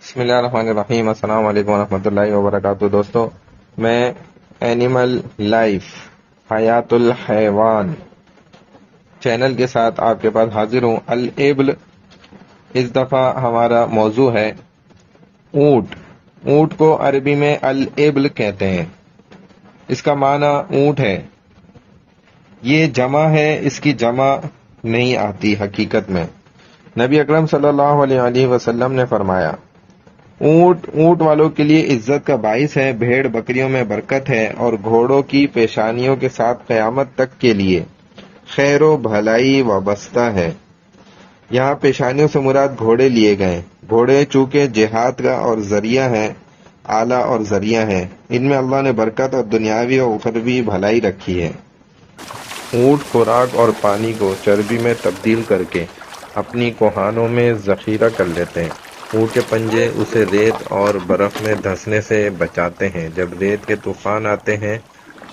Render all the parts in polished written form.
بسم اللہ الرحمن الرحیم۔ السلام علیکم ورحمۃ اللہ وبرکاتہ۔ دوستو، میں اینیمل لائف حیات الحیوان چینل کے ساتھ آپ کے پاس حاضر ہوں۔ الابل، اس دفعہ ہمارا موضوع ہے اونٹ۔ اونٹ کو عربی میں الابل کہتے ہیں۔ اس کا معنی اونٹ ہے۔ یہ جمع ہے، اس کی جمع نہیں آتی حقیقت میں۔ نبی اکرم صلی اللہ علیہ وسلم نے فرمایا، اونٹ والوں کے لیے عزت کا باعث ہے، بھیڑ بکریوں میں برکت ہے، اور گھوڑوں کی پیشانیوں کے ساتھ قیامت تک کے لیے خیر و بھلائی وابستہ ہے۔ یہاں پیشانیوں سے مراد گھوڑے لیے گئے۔ گھوڑے چونکہ جہاد کا اور ذریعہ ہیں، آلہ اور ذریعہ ہیں، ان میں اللہ نے برکت اور دنیاوی اور اخروی بھلائی رکھی ہے۔ اونٹ خوراک اور پانی کو چربی میں تبدیل کر کے اپنی کوہانوں میں ذخیرہ کر لیتے ہیں۔ اونٹ کے پنجے اسے ریت اور برف میں دھنسنے سے بچاتے ہیں۔ جب ریت کے طوفان آتے ہیں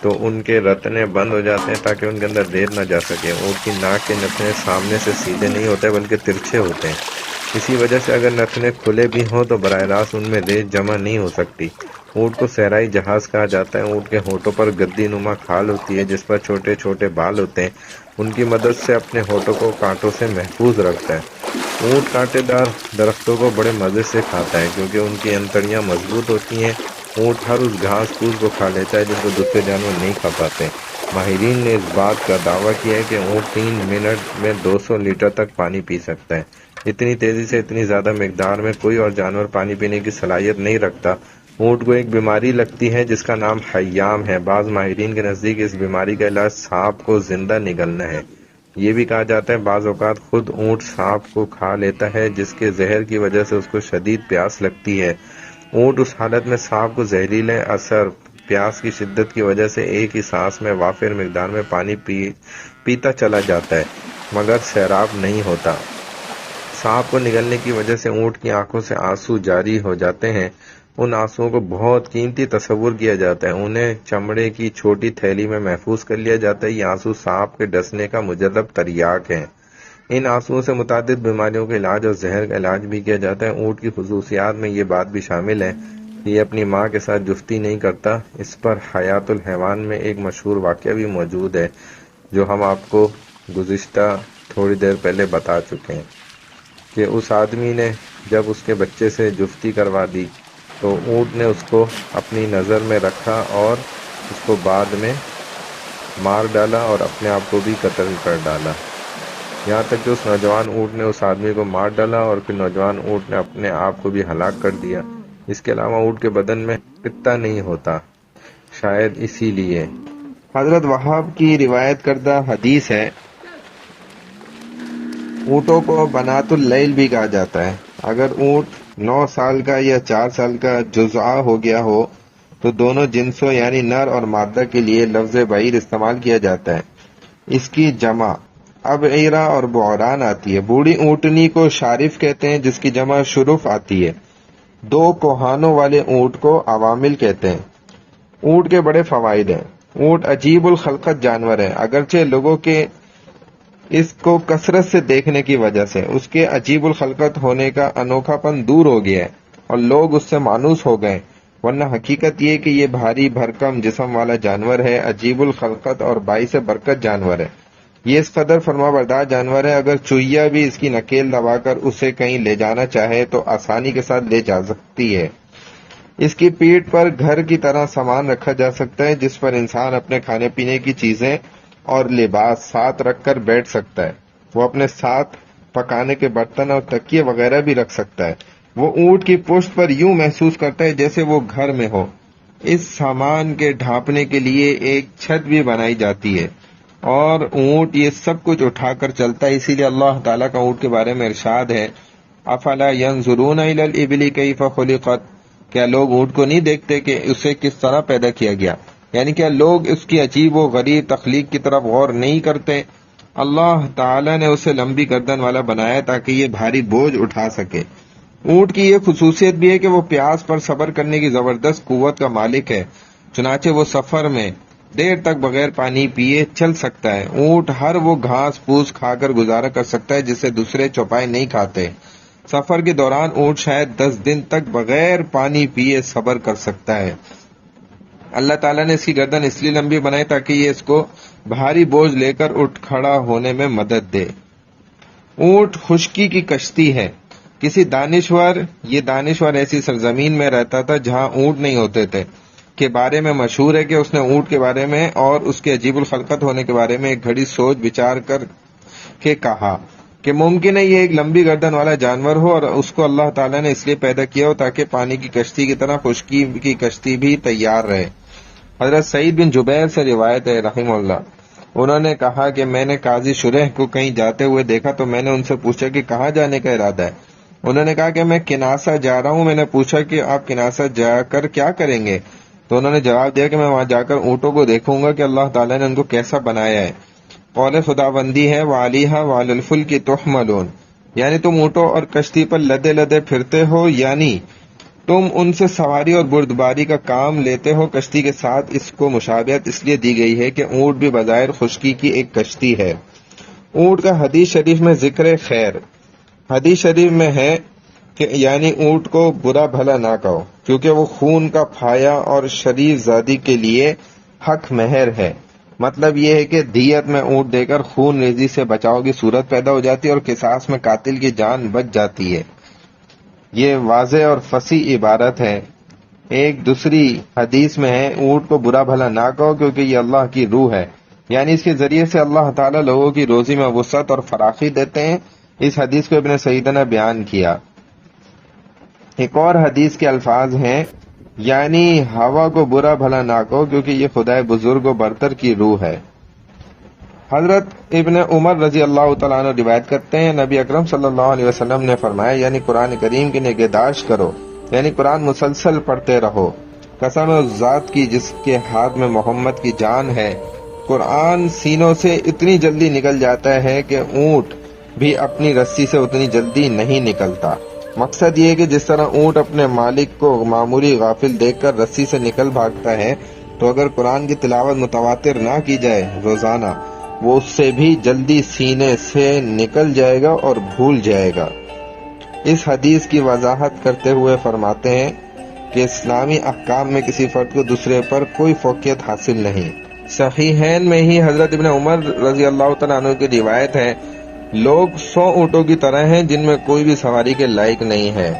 تو ان کے رتنے بند ہو جاتے ہیں تاکہ ان کے اندر ریت نہ جا سکے۔ اونٹ کی ناک کے نتنے سامنے سے سیدھے نہیں ہوتے بلکہ ترچھے ہوتے ہیں۔ اسی وجہ سے اگر نتنے کھلے بھی ہوں تو براہ راست ان میں ریت جمع نہیں ہو سکتی۔ اونٹ کو صحرائی جہاز کہا جاتا ہے۔ اونٹ کے ہونٹوں پر گدی نما کھال ہوتی ہے جس پر چھوٹے چھوٹے بال ہوتے ہیں۔ ان کی مدد سے اپنے ہونٹوں کو کانٹوں سے محفوظ رکھتا ہے۔ اونٹ کانٹے دار درختوں کو بڑے مزے سے کھاتا ہے کیونکہ ان کی انتڑیاں مضبوط ہوتی ہیں۔ اونٹ ہر اس گھاس پھوس کو کھا لیتا ہے جن کو دوسرے جانور نہیں کھا پاتے۔ ماہرین نے اس بات کا دعویٰ کیا ہے کہ اونٹ 3 منٹ میں 200 لیٹر تک پانی پی سکتا ہے۔ اتنی تیزی سے اتنی زیادہ مقدار میں کوئی اور جانور پانی پینے کی صلاحیت نہیں رکھتا۔ اونٹ کو ایک بیماری لگتی ہے جس کا نام حیام ہے۔ بعض ماہرین کے نزدیک اس بیماری کا علاج سانپ کو زندہ نگلنا ہے۔ یہ بھی کہا جاتا ہے بعض اوقات خود اونٹ سانپ کو کھا لیتا ہے جس کے زہر کی وجہ سے اس کو شدید پیاس لگتی ہے۔ اونٹ اس حالت میں سانپ کو زہریلے اثر پیاس کی شدت کی وجہ سے ایک ہی سانس میں وافر مقدار میں پانی پیتا چلا جاتا ہے مگر سیراب نہیں ہوتا۔ سانپ کو نگلنے کی وجہ سے اونٹ کی آنکھوں سے آنسو جاری ہو جاتے ہیں۔ ان آنسوؤں کو بہت قیمتی تصور کیا جاتا ہے۔ انہیں چمڑے کی چھوٹی تھیلی میں محفوظ کر لیا جاتا ہے۔ یہ آنسو سانپ کے ڈسنے کا مجرب تریاق ہے۔ ان آنسوؤں سے متعدد بیماریوں کے علاج اور زہر کا علاج بھی کیا جاتا ہے۔ اونٹ کی خصوصیات میں یہ بات بھی شامل ہے کہ یہ اپنی ماں کے ساتھ جفتی نہیں کرتا۔ اس پر حیات الحیوان میں ایک مشہور واقعہ بھی موجود ہے جو ہم آپ کو گزشتہ تھوڑی دیر پہلے بتا چکے ہیں کہ اس آدمی نے جب اس کے بچے سے جفتی کروا دی تو اونٹ نے اس کو اپنی نظر میں رکھا اور اس کو بعد میں مار ڈالا اور اپنے آپ کو بھی قتل کر ڈالا۔ یہاں تک کہ اس نوجوان اونٹ نے اس آدمی کو مار ڈالا اور پھر نوجوان اونٹ نے اپنے آپ کو بھی ہلاک کر دیا۔ اس کے علاوہ اونٹ کے بدن میں پتا نہیں ہوتا، شاید اسی لیے۔ حضرت وہاب کی روایت کردہ حدیث ہے، اونٹوں کو بنات اللیل بھی کہا جاتا ہے۔ اگر اونٹ 9 سال کا یا 4 سال کا جزع ہو گیا ہو تو دونوں جنسوں یعنی نر اور مادہ کے لیے لفظ بعیر استعمال کیا جاتا ہے۔ اس کی جمع ابعیرہ اور بعران آتی ہے۔ بوڑھی اونٹنی کو شارف کہتے ہیں جس کی جمع شرف آتی ہے۔ 2 کوہانوں والے اونٹ کو عوامل کہتے ہیں۔ اونٹ کے بڑے فوائد ہیں۔ اونٹ عجیب الخلقت جانور ہے، اگرچہ لوگوں کے اس کو کثرت سے دیکھنے کی وجہ سے اس کے عجیب الخلقت ہونے کا انوکھا پن دور ہو گیا ہے اور لوگ اس سے مانوس ہو گئے، ورنہ حقیقت یہ کہ یہ بھاری بھرکم جسم والا جانور ہے، عجیب الخلقت اور باعث برکت جانور ہے۔ یہ اس قدر فرما بردار جانور ہے، اگر چوہیا بھی اس کی نکیل دبا کر اسے کہیں لے جانا چاہے تو آسانی کے ساتھ لے جا سکتی ہے۔ اس کی پیٹھ پر گھر کی طرح سامان رکھا جا سکتا ہے جس پر انسان اپنے کھانے پینے کی چیزیں اور لباس ساتھ رکھ کر بیٹھ سکتا ہے۔ وہ اپنے ساتھ پکانے کے برتن اور تکیے وغیرہ بھی رکھ سکتا ہے۔ وہ اونٹ کی پشت پر یوں محسوس کرتا ہے جیسے وہ گھر میں ہو۔ اس سامان کے ڈھانپنے کے لیے ایک چھت بھی بنائی جاتی ہے اور اونٹ یہ سب کچھ اٹھا کر چلتا ہے۔ اسی لیے اللہ تعالیٰ کا اونٹ کے بارے میں ارشاد ہے، افلا ينظرون الى الابل کیف خلقت، کیا لوگ اونٹ کو نہیں دیکھتے کہ اسے کس طرح پیدا کیا گیا؟ یعنی کیا لوگ اس کی عجیب و غریب تخلیق کی طرف غور نہیں کرتے؟ اللہ تعالیٰ نے اسے لمبی گردن والا بنایا تاکہ یہ بھاری بوجھ اٹھا سکے۔ اونٹ کی یہ خصوصیت بھی ہے کہ وہ پیاس پر صبر کرنے کی زبردست قوت کا مالک ہے، چنانچہ وہ سفر میں دیر تک بغیر پانی پیے چل سکتا ہے۔ اونٹ ہر وہ گھاس پھوس کھا کر گزارا کر سکتا ہے جسے دوسرے چوپائے نہیں کھاتے۔ سفر کے دوران اونٹ شاید 10 دن تک بغیر پانی پیے صبر کر سکتا ہے۔ اللہ تعالیٰ نے اس کی گردن اس لیے لمبی بنائی تاکہ یہ اس کو بھاری بوجھ لے کر اٹھ کھڑا ہونے میں مدد دے۔ اونٹ خشکی کی کشتی ہے۔ کسی دانشور ایسی سرزمین میں رہتا تھا جہاں اونٹ نہیں ہوتے تھے کے بارے میں مشہور ہے کہ اس نے اونٹ کے بارے میں اور اس کے عجیب الخلقت ہونے کے بارے میں ایک گھڑی سوچ بچار کر کے کہا کہ ممکن ہے یہ ایک لمبی گردن والا جانور ہو اور اس کو اللہ تعالیٰ نے اس لیے پیدا کیا ہو تاکہ پانی کی کشتی کی طرح خشکی کی کشتی بھی تیار رہے۔ حضرت سعید بن جبیر سے روایت ہے رحمہ اللہ، انہوں نے کہا کہ میں نے قاضی شریح کو کہیں جاتے ہوئے دیکھا تو میں نے ان سے پوچھا کہ کہاں جانے کا ارادہ ہے؟ انہوں نے کہا کہ میں کناسہ جا رہا ہوں۔ میں نے پوچھا کہ آپ کناسہ جا کر کیا کریں گے؟ تو انہوں نے جواب دیا کہ میں وہاں جا کر اونٹوں کو دیکھوں گا کہ اللہ تعالیٰ نے ان کو کیسا بنایا ہے۔ قول خداوندی ہے وَعَلَيْهَا وَعَلَى الْفُلْكِ تُحْمَلُونَ، یعنی تم اونٹوں اور کشتی پر لدے لدے پھرتے ہو، یعنی تم ان سے سواری اور بردباری کا کام لیتے ہو۔ کشتی کے ساتھ اس کو مشابہت اس لیے دی گئی ہے کہ اونٹ بھی بظاہر خشکی کی ایک کشتی ہے۔ اونٹ کا حدیث شریف میں ذکر خیر، حدیث شریف میں ہے کہ یعنی اونٹ کو برا بھلا نہ کہو کیونکہ وہ خون کا پھایا اور شریف زادی کے لیے حق مہر ہے۔ مطلب یہ ہے کہ دیت میں اونٹ دے کر خون ریزی سے بچاؤ کی صورت پیدا ہو جاتی ہے اور قصاص میں قاتل کی جان بچ جاتی ہے۔ یہ واضح اور فصیح عبارت ہے۔ ایک دوسری حدیث میں ہے اونٹ کو برا بھلا نہ کہو کیونکہ یہ اللہ کی روح ہے، یعنی اس کے ذریعے سے اللہ تعالیٰ لوگوں کی روزی میں وسعت اور فراخی دیتے ہیں۔ اس حدیث کو ابن سعید نے بیان کیا۔ ایک اور حدیث کے الفاظ ہیں یعنی ہوا کو برا بھلا نہ کہو کیونکہ یہ خدائے بزرگ و برتر کی روح ہے۔ حضرت ابن عمر رضی اللہ تعالیٰ عنہ روایت کرتے ہیں نبی اکرم صلی اللہ علیہ وسلم نے فرمایا یعنی قرآن کریم کی نگہداشت کرو، یعنی قرآن مسلسل پڑھتے رہو۔ قسم ہے اس ذات کی جس کے ہاتھ میں محمد کی جان ہے، قرآن سینوں سے اتنی جلدی نکل جاتا ہے کہ اونٹ بھی اپنی رسی سے اتنی جلدی نہیں نکلتا۔ مقصد یہ ہے کہ جس طرح اونٹ اپنے مالک کو معمولی غافل دیکھ کر رسی سے نکل بھاگتا ہے، تو اگر قرآن کی تلاوت متواتر نہ کی جائے روزانہ، وہ اس سے بھی جلدی سینے سے نکل جائے گا اور بھول جائے گا۔ اس حدیث کی وضاحت کرتے ہوئے فرماتے ہیں کہ اسلامی احکام میں کسی فرد کو دوسرے پر کوئی فوقیت حاصل نہیں۔ صحیحین میں ہی حضرت ابن عمر رضی اللہ تعالیٰ عنہ کی روایت ہے لوگ 100 اونٹوں کی طرح ہیں جن میں کوئی بھی سواری کے لائق نہیں ہے،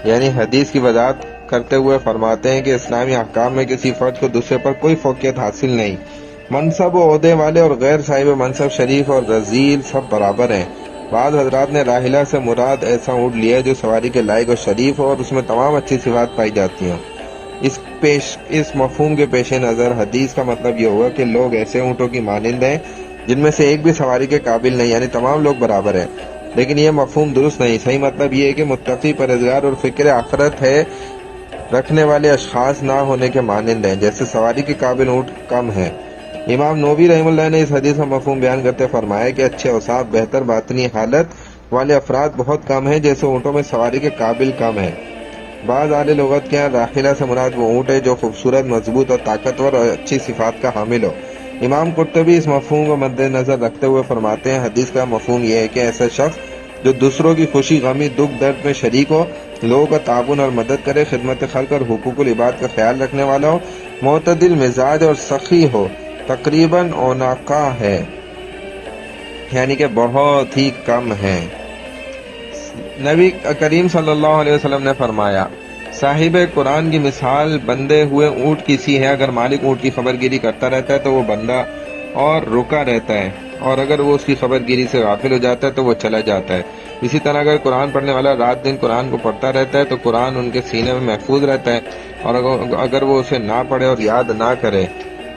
یعنی حدیث کی وضاحت کرتے ہوئے فرماتے ہیں کہ اسلامی احکام میں کسی فرد کو دوسرے پر کوئی فوقیت حاصل نہیں۔ منصب و عہدے والے اور غیر صاحب منصب، شریف اور رذیل سب برابر ہیں۔ بعض حضرات نے راحلہ سے مراد ایسا اونٹ لیا ہے جو سواری کے لائق اور شریف ہو اور اس میں تمام اچھی صفات پائی جاتی ہیں۔ اس مفہوم کے پیش نظر حدیث کا مطلب یہ ہوا کہ لوگ ایسے اونٹوں کی مانند ہیں جن میں سے ایک بھی سواری کے قابل نہیں، یعنی تمام لوگ برابر ہیں، لیکن یہ مفہوم درست نہیں۔ صحیح مطلب یہ ہے کہ متقی، پرہیزگار اور فکر آخرت ہے رکھنے والے اشخاص نہ ہونے کے مانند ہیں، جیسے سواری کے قابل اونٹ کم ہیں۔ امام نووی رحمہ اللہ نے اس حدیث کا مفہوم بیان کرتے فرمایا کہ اچھے اوصاف، بہتر باطنی حالت والے افراد بہت کم ہیں جیسے اونٹوں میں سواری کے قابل کم ہیں۔ بعض اہل لغت کے یہاں راحلہ سے مراد وہ اونٹ ہے جو خوبصورت، مضبوط اور طاقتور اور اچھی صفات کا حامل ہو۔ امام قرطبی اس مفہوم کو مد نظر رکھتے ہوئے فرماتے ہیں حدیث کا مفہوم یہ ہے کہ ایسا شخص جو دوسروں کی خوشی، غمی، دکھ، درد میں شریک ہو، لوگوں کا تعاون اور مدد کرے، خدمت خلق اور حقوق العباد کا خیال رکھنے والا ہو، معتدل مزاج اور سخی ہو، تقریباً اوناقہ ہے، یعنی کہ بہت ہی کم ہے۔ نبی کریم صلی اللہ علیہ وسلم نے فرمایا صاحب قرآن کی مثال بندھے ہوئے اونٹ کی سی ہے۔ اگر مالک اونٹ کی خبر گیری کرتا رہتا ہے تو وہ بندہ اور رکا رہتا ہے، اور اگر وہ اس کی خبر گیری سے غافل ہو جاتا ہے تو وہ چلا جاتا ہے۔ اسی طرح اگر قرآن پڑھنے والا رات دن قرآن کو پڑھتا رہتا ہے تو قرآن ان کے سینے میں محفوظ رہتا ہے، اور اگر وہ اسے نہ پڑھے اور یاد نہ کرے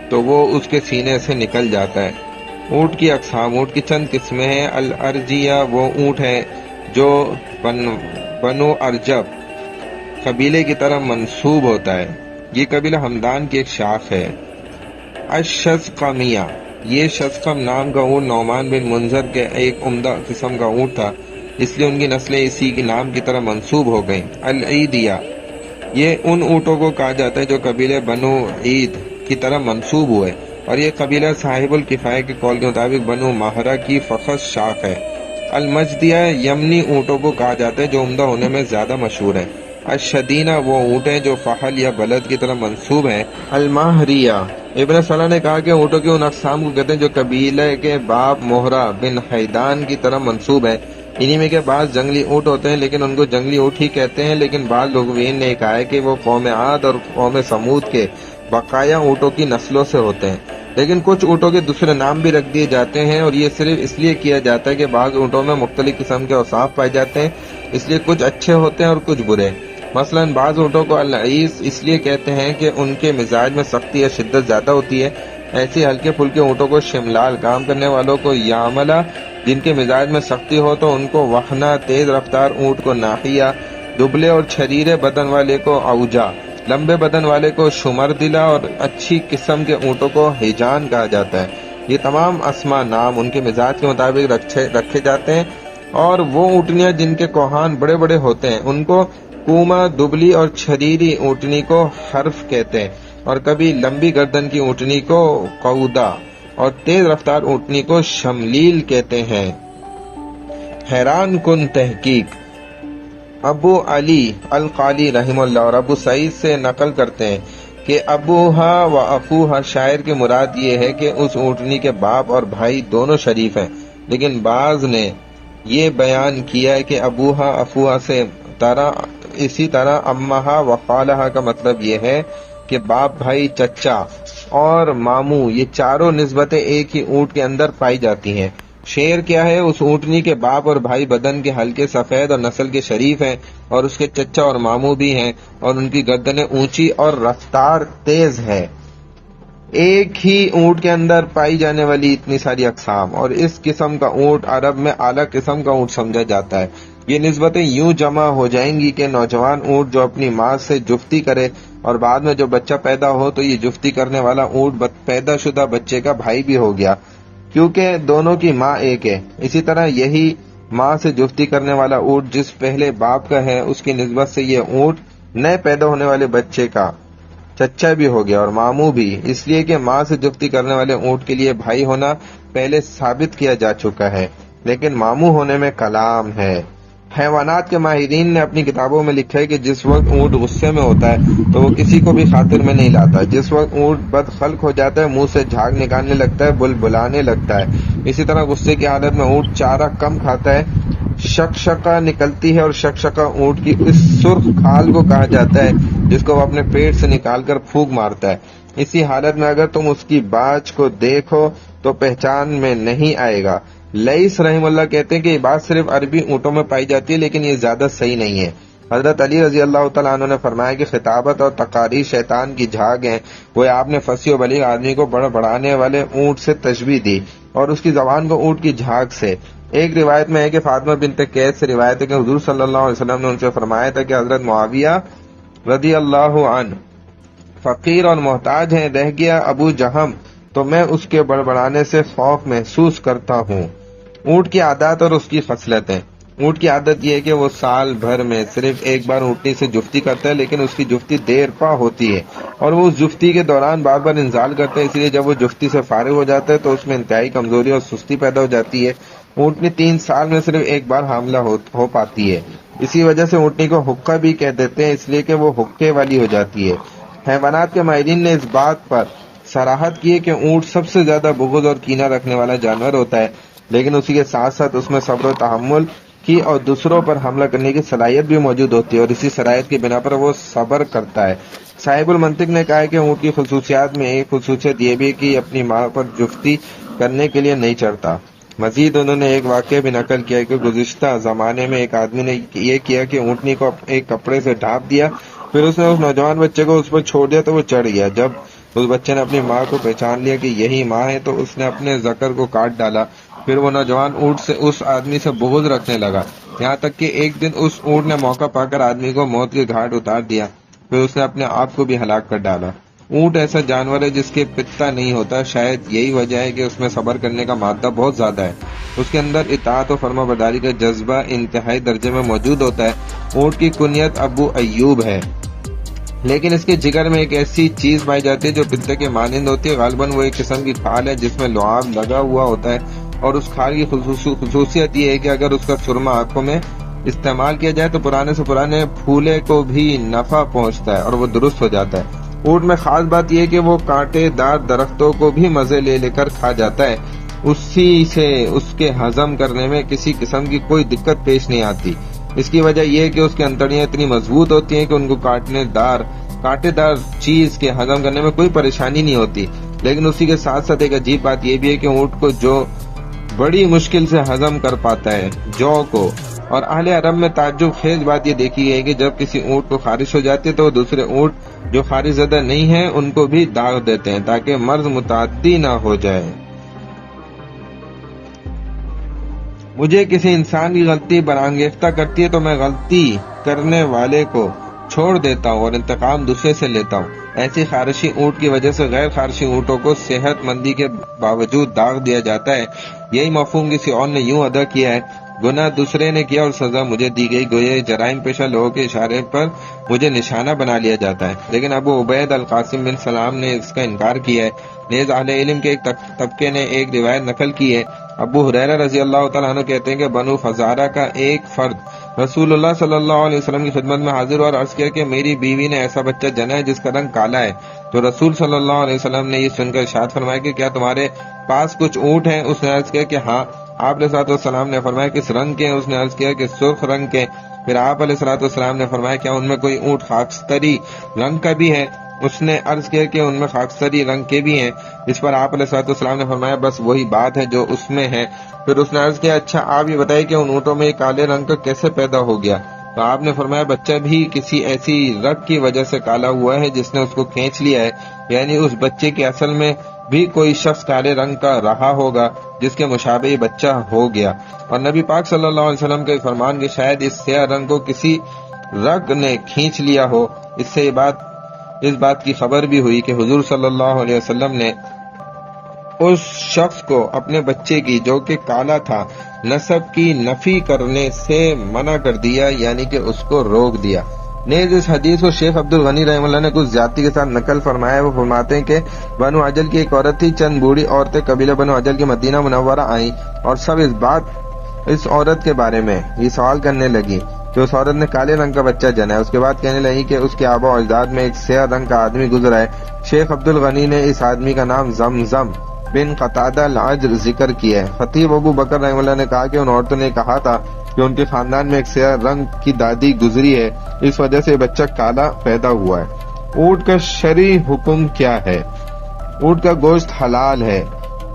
تو وہ اس کے سینے سے نکل جاتا ہے۔ اونٹ کی اقسام، اونٹ کی چند قسمیں ہیں۔ الارجیہ وہ اونٹ ہے جو بنو ارجب قبیلے کی طرح منسوب ہوتا ہے، یہ قبیلہ ہمدان کی ایک شاخ ہے۔ الشزقمیہ، یہ شزقم نام کا اونٹ نعمان بن منذر کے ایک عمدہ قسم کا اونٹ تھا، اس لیے ان کی نسلیں اسی کے نام کی طرح منسوب ہو گئیں۔ العیدیہ، یہ ان اونٹوں کو کہا جاتا ہے جو قبیلے بنو عید کی طرح منسوب ہوئے، اور یہ قبیلہ صاحب الکفایہ کے قول کے مطابق بنو ماہرہ کی فخذ شاخ ہے۔ المجدیہ یمنی اونٹوں کو کہا جاتا ہے جو عمدہ ہونے میں زیادہ مشہور ہیں۔ الشدینہ وہ اونٹ ہیں جو فحل یا بلد کی طرف منسوب ہیں۔ الماہریہ، ابن صلاح نے کہا کہ اونٹوں کی ان اقسام کو کہتے ہیں جو قبیلے کے باب مہرہ بن حیدان کی طرف منسوب ہے۔ انہی میں کے بعض جنگلی اونٹ ہوتے ہیں لیکن ان کو جنگلی اونٹ ہی کہتے ہیں، لیکن بعض لغویین نے کہا ہے کہ وہ قوم عاد اور قوم سمود کے بقایا اونٹوں کی نسلوں سے ہوتے ہیں۔ لیکن کچھ اونٹوں کے دوسرے نام بھی رکھ دیے جاتے ہیں، اور یہ صرف اس لیے کیا جاتا ہے کہ بعض اونٹوں میں مختلف قسم کے اوصاف پائے جاتے ہیں، اس لیے کچھ اچھے ہوتے ہیں اور کچھ برے۔ مثلا بعض اونٹوں کو العیس اس لیے کہتے ہیں کہ ان کے مزاج میں سختی یا شدت زیادہ ہوتی ہے۔ ایسے ہلکے پھلکے اونٹوں کو شملال، کام کرنے والوں کو یاملہ، جن کے مزاج میں سختی ہو تو ان کو وحنا، تیز رفتار اونٹ کو ناحیہ، دبلے اور چھریرے بدن والے کو اوجا، لمبے بدن والے کو شمردلہ، اور اچھی قسم کے اونٹوں کو ہیجان کہا جاتا ہے۔ یہ تمام اسما نام ان کے مزاج کے مطابق رکھے جاتے ہیں، اور وہ اونٹنیاں جن کے کوہان بڑے بڑے ہوتے ہیں ان کو کوما، دبلی اور چھریری اونٹنی کو حرف کہتے ہیں، اور کبھی لمبی گردن کی اونٹنی کو قودا اور تیز رفتار اونٹنی کو شملیل کہتے ہیں۔ حیران کن تحقیق ابو علی القالی رحمہ اللہ اور ابو سعید سے نقل کرتے ہیں کہ ابوہا و افوہا شاعر کی مراد یہ ہے کہ اس اونٹنی کے باپ اور بھائی دونوں شریف ہیں، لیکن بعض نے یہ بیان کیا ہے کہ ابوہا افوہا سے اسی طرح امہا و خالہا کا مطلب یہ ہے کہ باپ، بھائی، چچا اور ماموں، یہ چاروں نسبتیں ایک ہی اونٹ کے اندر پائی جاتی ہیں۔ شعر کیا ہے؟ اس اونٹنی کے باپ اور بھائی بدن کے ہلکے سفید اور نسل کے شریف ہیں، اور اس کے چچا اور ماموں بھی ہیں، اور ان کی گردنیں اونچی اور رفتار تیز ہے۔ ایک ہی اونٹ کے اندر پائی جانے والی اتنی ساری اقسام، اور اس قسم کا اونٹ عرب میں اعلیٰ قسم کا اونٹ سمجھا جاتا ہے۔ یہ نسبتیں یوں جمع ہو جائیں گی کہ نوجوان اونٹ جو اپنی ماں سے جفتی کرے اور بعد میں جو بچہ پیدا ہو تو یہ جفتی کرنے والا اونٹ پیدا شدہ بچے کا بھائی بھی ہو گیا، کیونکہ دونوں کی ماں ایک ہے۔ اسی طرح یہی ماں سے جفتی کرنے والا اونٹ جس پہلے باپ کا ہے، اس کی نسبت سے یہ اونٹ نئے پیدا ہونے والے بچے کا چچا بھی ہو گیا اور ماموں بھی، اس لیے کہ ماں سے جفتی کرنے والے اونٹ کے لیے بھائی ہونا پہلے ثابت کیا جا چکا ہے، لیکن ماموں ہونے میں کلام ہے۔ حیوانات کے ماہرین نے اپنی کتابوں میں لکھا ہے کہ جس وقت اونٹ غصے میں ہوتا ہے تو وہ کسی کو بھی خاطر میں نہیں لاتا۔ جس وقت اونٹ بد خلق ہو جاتا ہے، منہ سے جھاگ نکالنے لگتا ہے، بلبلانے لگتا ہے۔ اسی طرح غصے کی حالت میں اونٹ چارہ کم کھاتا ہے، شکشکا نکلتی ہے، اور شکشکا اونٹ کی اس سرخ کھال کو کہا جاتا ہے جس کو وہ اپنے پیٹ سے نکال کر پھونک مارتا ہے۔ اسی حالت میں اگر تم اس کی باچھ کو دیکھو تو پہچان میں نہیں آئے گا۔ لئیس رحم اللہ کہتے ہیں کہ یہ بات صرف عربی اونٹوں میں پائی جاتی ہے، لیکن یہ زیادہ صحیح نہیں ہے۔ حضرت علی رضی اللہ تعالیٰ عنہ نے فرمایا کہ خطابت اور تقاریر شیطان کی جھاگ ہیں۔ وہ آپ نے فصیح و بلیغ آدمی کو بڑھانے والے اونٹ سے تشبیہ دی اور اس کی زبان کو اونٹ کی جھاگ سے۔ ایک روایت میں ہے کہ فاطمہ بنت قیس سے روایت ہے کہ حضور صلی اللہ علیہ وسلم نے ان سے فرمایا تھا کہ حضرت معاویہ رضی اللہ عنہ فقیر اور محتاج ہیں، رہ گیا ابو جہم تو میں اس کے بڑبڑانے سے خوف محسوس کرتا ہوں۔ اونٹ کی عادات اور اس کی خصلتیں۔ اونٹ کی عادت یہ ہے کہ وہ سال بھر میں صرف ایک بار اونٹنی سے جفتی کرتا ہے، لیکن اس کی جفتی دیر پا ہوتی ہے اور وہ اس جفتی کے دوران بار بار انزال کرتا ہے، اس لیے جب وہ جفتی سے فارغ ہو جاتا ہے تو اس میں انتہائی کمزوری اور سستی پیدا ہو جاتی ہے۔ اونٹنی 3 سال میں صرف ایک بار حاملہ ہو پاتی ہے، اسی وجہ سے اونٹنی کو حقہ بھی کہہ دیتے ہیں، اس لیے کہ وہ حقے والی ہو جاتی ہے۔ حیوانات کے ماہرین نے اس بات پر صراحت کی ہے کہ اونٹ سب سے زیادہ بغض اور کینہ رکھنے والا جانور ہوتا ہے، لیکن اسی کے ساتھ ساتھ اس میں صبر و تحمل کی اور دوسروں پر حملہ کرنے کی صلاحیت بھی موجود ہوتی ہے، اور اسی صلاحیت کی بنا پر وہ صبر کرتا ہے۔ صاحب المنطق نے کہا ہے کہ اونٹ کی خصوصیات میں ایک خصوصیت یہ بھی کہ اپنی ماں پر جفتی کرنے کے لیے نہیں چڑھتا۔ مزید انہوں نے ایک واقعہ بھی نقل کیا کہ گزشتہ زمانے میں ایک آدمی نے یہ کیا کہ اونٹنی کو ایک کپڑے سے ڈھانپ دیا، پھر اس نے اس نوجوان بچے کو اس پر چھوڑ دیا تو وہ چڑھ گیا۔ جب اس بچے نے اپنی ماں کو پہچان لیا کہ یہی ماں ہے تو اس نے اپنے ذکر کو کاٹ ڈالا۔ پھر وہ نوجوان اونٹ سے اس آدمی سے بغض رکھنے لگا، یہاں تک کہ ایک دن اس اونٹ نے موقع پا کر آدمی کو موت کے گھاٹ اتار دیا، پھر اس نے اپنے آپ کو بھی ہلاک کر ڈالا۔ اونٹ ایسا جانور ہے جس کے پتا نہیں ہوتا، شاید یہی وجہ ہے کہ اس میں صبر کرنے کا مادہ بہت زیادہ ہے۔ اس کے اندر اطاعت و فرما برداری کا جذبہ انتہائی درجے میں موجود ہوتا ہے۔ اونٹ کی کنیت ابو ایوب ہے، لیکن اس کے جگر میں ایک ایسی چیز پائی جاتی ہے جو پتے کے مانند ہوتی ہے۔ غالباً وہ ایک قسم کی کھال ہے جس میں لعاب لگا ہوا ہوتا ہے اور اس کھال کی خصوصیت یہ ہے کہ اگر اس کا سرما آنکھوں میں استعمال کیا جائے تو پرانے سے پرانے پھولے کو بھی نفع پہنچتا ہے اور وہ درست ہو جاتا ہے۔ اونٹ میں خاص بات یہ ہے کہ وہ کانٹے دار درختوں کو بھی مزے لے لے کر کھا جاتا ہے، اسی سے اس کے ہضم کرنے میں کسی قسم کی کوئی دقت پیش نہیں آتی۔ اس کی وجہ یہ ہے کہ اس کی انتڑیاں اتنی مضبوط ہوتی ہیں کہ ان کو کانٹے دار چیز کے ہضم کرنے میں کوئی پریشانی نہیں ہوتی۔ لیکن اسی کے ساتھ ساتھ ایک عجیب بات یہ بھی ہے کہ اونٹ کو جو بڑی مشکل سے ہضم کر پاتا ہے جو کو، اور اہل عرب میں تعجب خیز بات یہ دیکھی ہے کہ جب کسی اونٹ کو خارش ہو جاتی ہے تو وہ دوسرے اونٹ جو خارش زدہ نہیں ہیں ان کو بھی داغ دیتے ہیں تاکہ مرض متعدی نہ ہو جائے۔ مجھے کسی انسان کی غلطی برانگیختہ کرتی ہے تو میں غلطی کرنے والے کو چھوڑ دیتا ہوں اور انتقام دوسرے سے لیتا ہوں۔ ایسی خارشی اونٹ کی وجہ سے غیر خارشی اونٹوں کو صحت مندی کے باوجود داغ دیا جاتا ہے۔ یہی مفہوم کسی اور نے یوں ادا کیا ہے: گناہ دوسرے نے کیا اور سزا مجھے دی گئی، گویا جرائم پیشہ لوگوں کے اشارے پر مجھے نشانہ بنا لیا جاتا ہے۔ لیکن ابو عبید القاسم بن سلام نے اس کا انکار کیا ہے۔ نیز اہل علم کے ایک طبقے نے ایک روایت نقل کی ہے۔ ابو ہریرہ رضی اللہ تعالیٰ عنہ کہتے ہیں کہ بنو فزارہ کا ایک فرد رسول اللہ صلی اللہ علیہ وسلم کی خدمت میں حاضر ہوا اور عرض کیا کہ میری بیوی نے ایسا بچہ جنا ہے جس کا رنگ کالا ہے۔ تو رسول صلی اللہ علیہ وسلم نے یہ سن کر ارشاد فرمایا کہ کیا تمہارے پاس کچھ اونٹ ہیں؟ اس نے عرض کیا کہ ہاں۔ آپ علیہ السلام نے فرمایا کس رنگ کے ہیں؟ اس نے عرض کیا کہ سرخ رنگ کے۔ پھر آپ علیہ السلام نے فرمایا کیا ان میں کوئی اونٹ خاکستری رنگ کا بھی ہے؟ اس نے عرض کیا کہ ان میں خاکستری رنگ کے بھی ہیں۔ اس پر آپ علیہ السلام نے فرمایا بس وہی بات ہے جو اس میں ہے۔ پھر اس نے عرض کیا اچھا آپ یہ بتائیے کہ ان اونٹوں میں کالے رنگ کا کیسے پیدا ہو گیا؟ تو آپ نے فرمایا بچہ بھی کسی ایسی رگ کی وجہ سے کالا ہوا ہے جس نے اس کو کھینچ لیا ہے، یعنی اس بچے کے اصل میں بھی کوئی شخص کالے رنگ کا رہا ہوگا جس کے مشابہ بچہ ہو گیا۔ اور نبی پاک صلی اللہ علیہ وسلم کے فرمان کہ شاید اس سیاہ رنگ کو کسی رگ نے کھینچ لیا ہو، اس سے اس بات کی خبر بھی ہوئی کہ حضور صلی اللہ علیہ وسلم نے اس شخص کو اپنے بچے کی جو کہ کالا تھا نسب کی نفی کرنے سے منع کر دیا، یعنی کہ اس کو روک دیا۔ نیز اس حدیث کو شیخ عبد الغنی رحمہ اللہ نے کچھ زیادتی کے ساتھ نقل فرمایا۔ وہ فرماتے ہیں کہ بنو عجل کی ایک عورت تھی، چند بوڑھی عورتیں قبیلہ بنو عجل کی مدینہ منورہ آئیں اور سب اس عورت کے بارے میں یہ سوال کرنے لگی کہ اس عورت نے کالے رنگ کا بچہ جنا ہے۔ اس کے بعد کہنے لگی کہ اس کے آبا و اجداد میں ایک سیاہ رنگ کا آدمی گزرا ہے۔ شیخ عبد الغنی نے اس آدمی کا نام زمزم بن قتادہ العجر ذکر کیا ہے۔ خطیب ابو بکر رحمہ اللہ نے کہا کہ ان عورتوں نے کہا تھا کہ ان کے خاندان میں ایک سیاہ رنگ کی دادی گزری ہے، اس وجہ سے بچہ کالا پیدا ہوا ہے۔ اونٹ کا شرعی حکم کیا ہے؟ اونٹ کا گوشت حلال ہے۔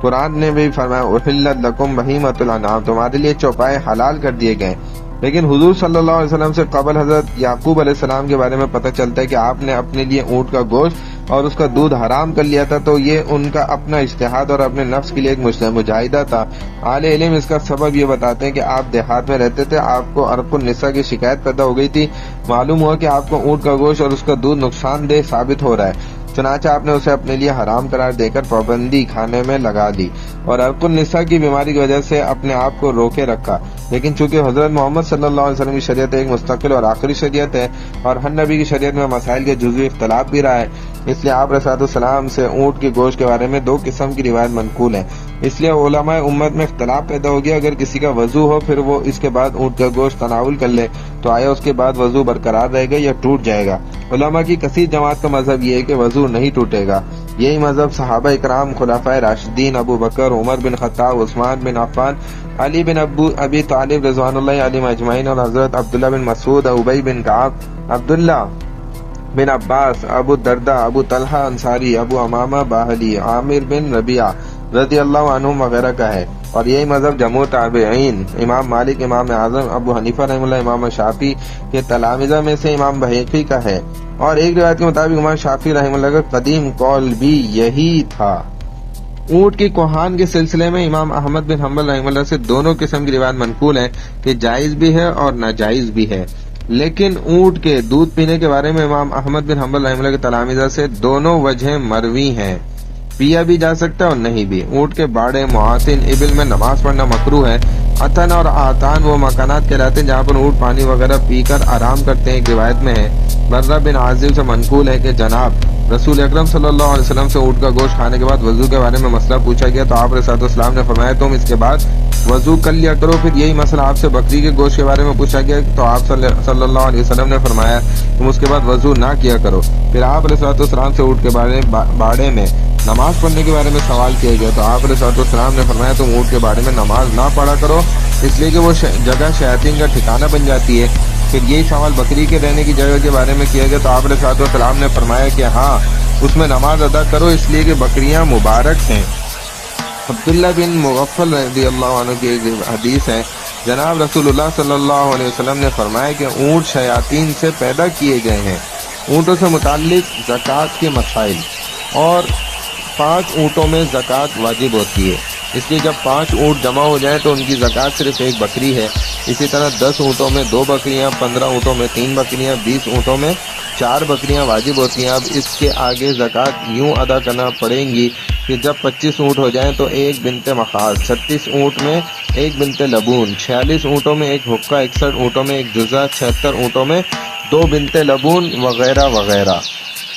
قرآن نے بھی فرمایا احلت لکم بہیمۃ الانعام، تمہارے لیے چوپائے حلال کر دیے گئے۔ لیکن حضور صلی اللہ علیہ وسلم سے قبل حضرت یعقوب علیہ السلام کے بارے میں پتہ چلتا ہے کہ آپ نے اپنے لیے اونٹ کا گوشت اور اس کا دودھ حرام کر لیا تھا، تو یہ ان کا اپنا اجتہاد اور اپنے نفس کے لیے ایک مجاہدہ تھا۔ اہل علم اس کا سبب یہ بتاتے ہیں کہ آپ دیہات میں رہتے تھے، آپ کو عرق النساء کی شکایت پیدا ہو گئی تھی، معلوم ہوا کہ آپ کو اونٹ کا گوشت اور اس کا دودھ نقصان دہ ثابت ہو رہا ہے، چنانچہ آپ نے اسے اپنے لیے حرام قرار دے کر پابندی کھانے میں لگا دی اور عرق النساء کی بیماری کی وجہ سے اپنے آپ کو روکے رکھا۔ لیکن چونکہ حضرت محمد صلی اللہ علیہ وسلم کی شریعت ایک مستقل اور آخری شریعت ہے اور ہر نبی کی شریعت میں مسائل کے جزوی اختلاف بھی رہا ہے، اس لیے آپ علیہ السلام سے اونٹ کے گوشت کے بارے میں دو قسم کی روایت منقول ہے۔ اس لیے علماء امت میں اختلاف پیدا ہو گیا، اگر کسی کا وضو ہو پھر وہ اس کے بعد اونٹ کا گوشت تناول کر لے تو آیا اس کے بعد وضو برقرار رہے گا یا ٹوٹ جائے گا؟ علماء کی کثیر جماعت کا مذہب یہ ہے کہ وضو نہیں ٹوٹے گا۔ یہی مذہب صحابہ اکرام، خلفائے راشدین ابو بکر، عمر بن خطاب، عثمان بن عفان، علی بن ابی طالب رضوان اللہ علیہم اجمعین اور حضرت عبداللہ بن مسعود، ابی بن کعب، عبداللہ بن عباس، ابو الدرداء، ابو طلحہ انصاری، ابو امامہ باہلی، عامر بن ربیعہ رضی اللہ عنہم وغیرہ کا ہے۔ اور یہی مذہب جمہور تابعین، امام مالک، امام اعظم ابو حنیفہ رحمہ اللہ، امام شافعی کے تلامذہ میں سے امام بحیقی کا ہے۔ اور ایک روایت کے مطابق امام شافعی رحمہ اللہ کا قدیم قول بھی یہی تھا۔ اونٹ کی کوہان کے سلسلے میں امام احمد بن حنبل رحمہ اللہ سے دونوں قسم کی روایت منقول ہے کہ جائز بھی ہے اور ناجائز بھی ہے، لیکن اونٹ کے دودھ پینے کے بارے میں امام احمد بن حنبل رحمہ اللہ کے تلامذہ سے دونوں وجہیں مروی ہیں، پیا بھی جا سکتا ہے اور نہیں بھی۔ اونٹ کے باڑے، معاطن، ابل میں نماز پڑھنا مکروہ ہے۔ عطن اور آتان وہ مکانات کہلاتے ہیں جہاں پر اونٹ پانی وغیرہ پی کر آرام کرتے ہیں۔ ایک روایت میں ہے، برہ بن عازب سے منقول ہے کہ جناب رسول اکرم صلی اللہ علیہ وسلم سے اونٹ کا گوشت کھانے کے بعد وضو کے بارے میں مسئلہ پوچھا گیا تو آپ علیہ السلام نے فرمایا تم اس کے بعد وضو کر لیا کرو. پھر یہی مسئلہ آپ سے بکری کے گوشت کے بارے میں پوچھا گیا تو آپ صلی اللہ علیہ وسلم نے فرمایا تم اس کے بعد وضو نہ کیا کرو. پھر آپ علیہ السلام سے اونٹ کے بارے میں نماز پڑھنے کے بارے میں سوال کیا گیا تو آپ علیہ السلام نے فرمایا تم اونٹ کے بارے میں نماز نہ پڑھا کرو اس لیے کہ وہ جگہ شیاطین کا ٹھکانہ بن جاتی ہے. پھر یہی سوال بکری کے رہنے کی جگہ کے بارے میں کیا گیا تو آپ علیہ السلام نے فرمایا کہ ہاں اس میں نماز ادا کرو اس لیے کہ بکریاں مبارک ہیں. عبداللہ بن مغفل رضی اللہ عنہ کی ایک حدیث ہے جناب رسول اللہ صلی اللہ علیہ وسلم نے فرمایا کہ اونٹ شیاطین سے پیدا کیے گئے ہیں. اونٹوں سے متعلق زکوٰۃ کے مسائل اور 5 اونٹوں میں زکوٰۃ واجب ہوتی ہے اس لیے جب 5 اونٹ جمع ہو جائیں تو ان کی زکوٰۃ صرف 1 بکری ہے. اسی طرح 10 اونٹوں میں 2 بکریاں، 15 اونٹوں میں 3 بکریاں، 20 اونٹوں میں 4 بکریاں واجب ہوتی ہیں. اب اس کے آگے زکوٰۃ یوں ادا کرنا پڑیں گی کہ جب 25 اونٹ ہو جائیں تو 1 بنت مخاض، 36 اونٹ میں 1 بنت لبون، 46 اونٹوں میں 1 حقہ، 61 اونٹوں میں 1 جزہ، 76 اونٹوں میں 2 بنت لبون وغیرہ وغیرہ.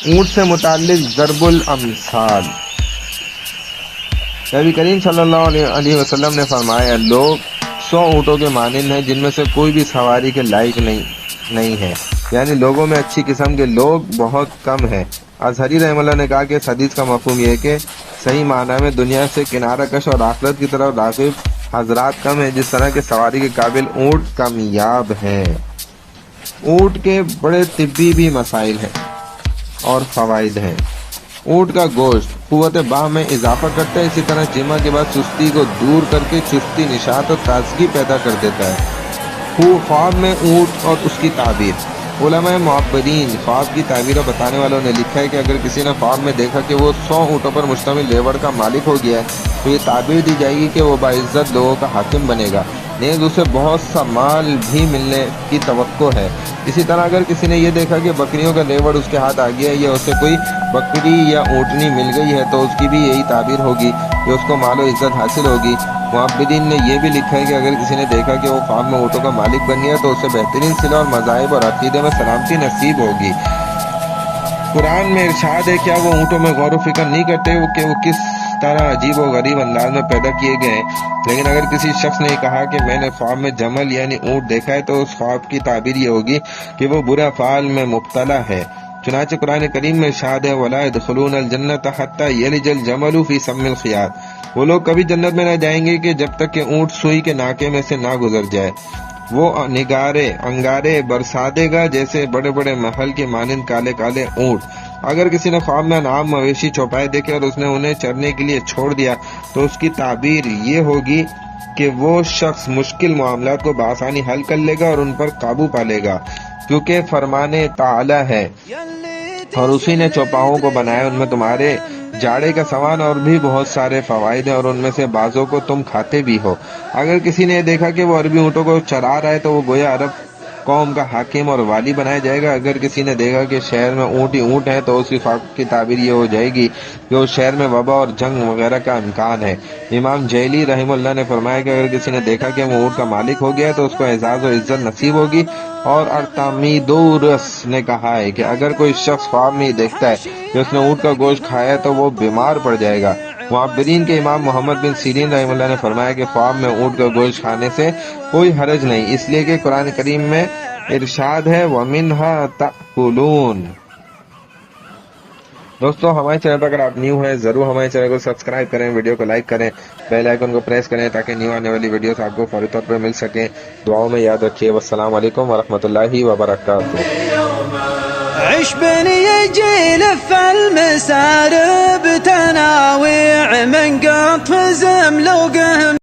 اونٹ سے متعلق ضرب الامثال. نبی کریم صلی اللہ علیہ وسلم نے فرمایا لوگ 100 اونٹوں کے مانند ہیں جن میں سے کوئی بھی سواری کے لائق نہیں ہے، یعنی لوگوں میں اچھی قسم کے لوگ بہت کم ہیں. اظہری رحمہ اللہ نے کہا کہ اس حدیث کا مفہوم یہ ہے کہ صحیح معنی میں دنیا سے کنارہ کش اور آخرت کی طرف راغب حضرات کم ہیں جس طرح کے سواری کے قابل اونٹ کامیاب ہیں. اونٹ کے بڑے طبی بھی مسائل ہیں اور فوائد ہیں. اونٹ کا گوشت قوت باہ میں اضافہ کرتا ہے، اسی طرح جمعہ کے بعد سستی کو دور کر کے چستی، نشاط اور تازگی پیدا کر دیتا ہے. خواب میں اونٹ اور اس کی تعبیر. علماء معبدین خواب کی تعبیریں بتانے والوں نے لکھا ہے کہ اگر کسی نے خواب میں دیکھا کہ وہ 100 اونٹوں پر مشتمل لیوڑ کا مالک ہو گیا ہے تو یہ تعبیر دی جائے گی کہ وہ باعزت لوگوں کا حاکم بنے گا، نیز اسے بہت سا مال بھی ملنے کی توقع ہے. اسی طرح اگر کسی نے یہ دیکھا کہ بکریوں کا لیوڑ اس کے ہاتھ آ گیا ہے یا اسے کوئی بکری یا اونٹنی مل گئی ہے تو اس کی بھی یہی تعبیر ہوگی کہ اس کو مال و عزت حاصل ہوگی. معبدین نے یہ بھی لکھا ہے کہ اگر کسی نے دیکھا کہ وہ خواب میں اونٹوں کا مالک بن گیا تو اسے بہترین صلہ اور مذاہب اور عقیدے میں سلامتی نصیب ہوگی. قرآن میں ارشاد ہے کیا وہ اونٹوں میں غور و فکر نہیں کرتے کہ وہ کس طرح عجیب و غریب انداز میں پیدا کیے گئے ہیں؟ لیکن اگر کسی شخص نے کہا کہ میں نے خواب میں جمل یعنی اونٹ دیکھا ہے تو اس خواب کی تعبیر یہ ہوگی کہ وہ برے افعال میں مبتلا ہے. چنانچہ قرآن کریم میں ارشاد ہے وَلَا يَدْخُلُونَ الْجَنَّةَ حَتَّى يَلِجَ الْجَمَلُ فِي سَمِّ الْخِيَاطِ. وہ لوگ کبھی جنت میں نہ جائیں گے کہ جب تک کہ اونٹ سوئی کے ناکے میں سے نہ گزر جائے. وہ انگارے برسادے گا جیسے بڑے بڑے محل کے مانند کالے کالے اونٹ. اگر کسی نے خواب میں انعام مویشی چوپائے دیکھے اور اس نے انہیں چرنے کے لیے چھوڑ دیا تو اس کی تعبیر یہ ہوگی کہ وہ شخص مشکل معاملات کو بآسانی حل کر لے گا اور ان پر قابو پا لے گا کیونکہ فرمان تعالی ہے اور اسی نے چوپاؤں کو بنایا. ان میں تمہارے جاڑے کا سامان اور بھی بہت سارے فوائد ہیں اور ان میں سے بعضوں کو تم کھاتے بھی ہو. اگر کسی نے دیکھا کہ وہ عربی اونٹوں کو چرا رہا ہے تو وہ گویا عرب قوم کا حاکم اور والی بنایا جائے گا. اگر کسی نے دیکھا کہ شہر میں اونٹ ہی اونٹ ہے تو اس کی خواب کی تعبیر یہ ہو جائے گی کہ اس شہر میں وبا اور جنگ وغیرہ کا امکان ہے. امام جیلی رحمہ اللہ نے فرمایا کہ اگر کسی نے دیکھا کہ وہ اونٹ کا مالک ہو گیا ہے تو اس کو اعزاز و عزت نصیب ہوگی. اور ارتمیدورس نے کہا ہے کہ اگر کوئی شخص خواب میں دیکھتا ہے کہ اس نے اونٹ کا گوشت کھایا تو وہ بیمار پڑ جائے گا. معبرین کے امام محمد بن سیرین رحمہ اللہ نے فرمایا کہ خواب میں اونٹ کا گوشت کھانے سے کوئی حرج نہیں، اس لیے کہ قرآن کریم میں ارشاد ہے وَمِنْهَا تَأْكُلُونَ. دوستو ہمارے چینل پر اگر آپ نیو ہیں ضرور ہمارے چینل کو سبسکرائب کریں، ویڈیو کو لائک کریں، بیل آئیکن کو پریس کریں تاکہ نیو آنے والی ویڈیوز آپ کو فوری طور پر مل سکیں. دعاؤں میں یاد رکھیے. والسلام علیکم ورحمۃ اللہ وبرکاتہ. عش بني جيل فالمسارب تناويع من قطف زملوقهم